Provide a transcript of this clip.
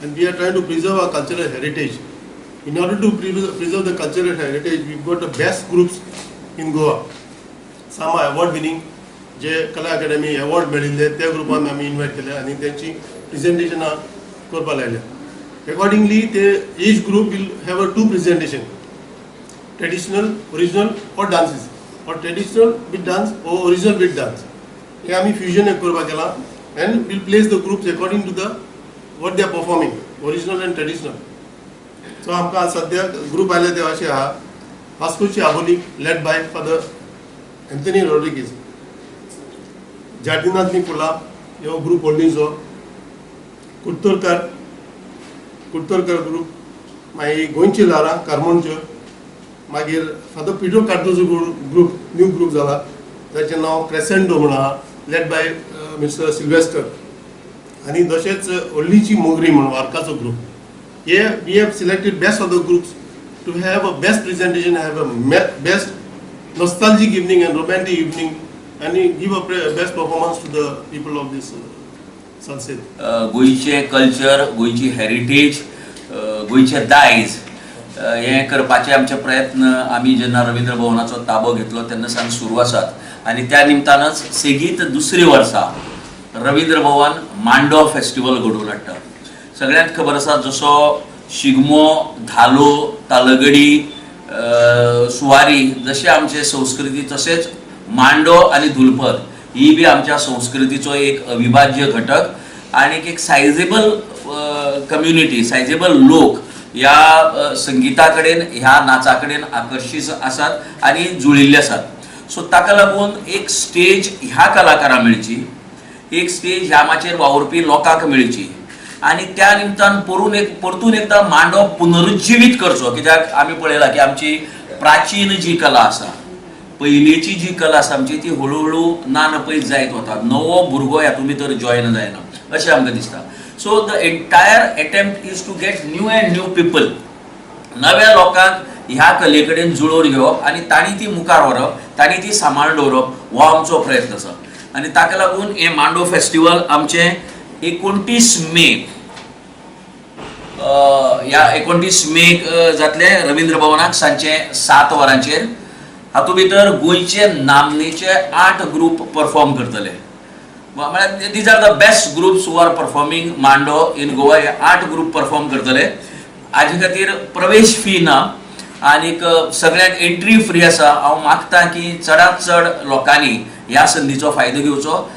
and we are trying to preserve our cultural heritage. In order to preserve the cultural heritage, we've got the best groups in Goa. Some are award winning, जे कला अकादमी award मेळिल्ले त्या ग्रुपान आमी invite केले आनी त्यांची प्रेजेंटेशनां करपाक लायल्या. Accordingly, the each group will have a 2 presentation, traditional, original or dances, or traditional with dance or original with dance. हे आमी fusion करपाक केला and we'll place the groups according to the what they are performing, original and traditional. So आमकां सद्या group आयले ते अशे आहा. वास्कोची आबोली led by Father Anthony Rodriguez. जार्दिनाथ निकोला ह्यो ग्रुप होल्डिंगचो. कुट्टोरकर ग्रुप, मागीर गोंयची ल्हारां कारमोणच्यो, मागीर फादर पिटो कार्दोजो ग्रुप न्यू ग्रुप जाला ताचें नांव क्रेसेंडो म्हण आहा, लेड बाय मिस्टर सिल्वेस्टर. आनी तशेंच व्हडलीची मोगरी म्हण वार्काचो ग्रुप. हे we have selected best of the groups to have a best presentation, have a best nostalgic evening and romantic evening and give a best performance to the people of this sunset. गोयचे culture, गोयची heritage, गोयचे दायज हे करपाचे आमचे प्रयत्न आमी जेन्ना रवींद्र भवनाचो ताबो घेतलो तेन्ना सावन सुरू आसात आनी त्या निमतानच सेगीत दुसरी वर्सा रवींद्र भवन मांडो फेस्टिवल घडोवन हाडटा. सगळ्यांक खबर आसा जसो शिगमो, धालो, तालगडी, सुवारी जशे आमचे संस्कृती तसेच मांडो आणि धुलपद ही बी आमच्या संस्कृतीचो एक अविभाज्य घटक आणि एक सायजेबल कम्युनिटी, सायजेबल लोक ह्या संगीता कडेन ह्या नाचा कडेन आकर्षित आसात आणि जुळिल्ले आसात. सो ताका लागून एक स्टेज ह्या कलाकारांक मेळची, एक स्टेज ह्या माचेर वावुरपी लोकांक मेळची आणि त्या निमतान परतून एकदा मांडो पुनरुज्जीवीत करचो. कित्याक आमी पळयला की आमची प्राचीन जी कला आसा, पहिलेची जी कला आसा आमची ती हळूहळू ना नपयत जायत वता. नवो भुरगो हातूंत भितर जॉयन जायना अशें आमकां दिसता. So the entire attempt is to get new and new people, नव्या लोकांक ह्या कले कडेन जुळोवन घेवप आनी तांणी ती मुखार व्हरप, तांणी ती सांबाळून दवरप हो आमचो प्रयत्न आसा. आनी ताका लागून हे मांडो फेस्टिवल आमचे 29 मे ह्या 29 मेक जातले रवींद्र भवनाक सांजचे 7 वरांचेर. हातूंत भितर गोंयचे नामनेचे 8 ग्रुप परफॉर्म करतले. म्हळ्यार these are the best groups who are performing mando in Goa. हे 8 ग्रुप परफॉर्म करतले. हाजे खातीर प्रवेश फी ना आनीक सगळ्यांक एंट्री फ्री आसा. हांव मागतां की चडांत चड लोकांनी ह्या संदीचो फायदो घेवचो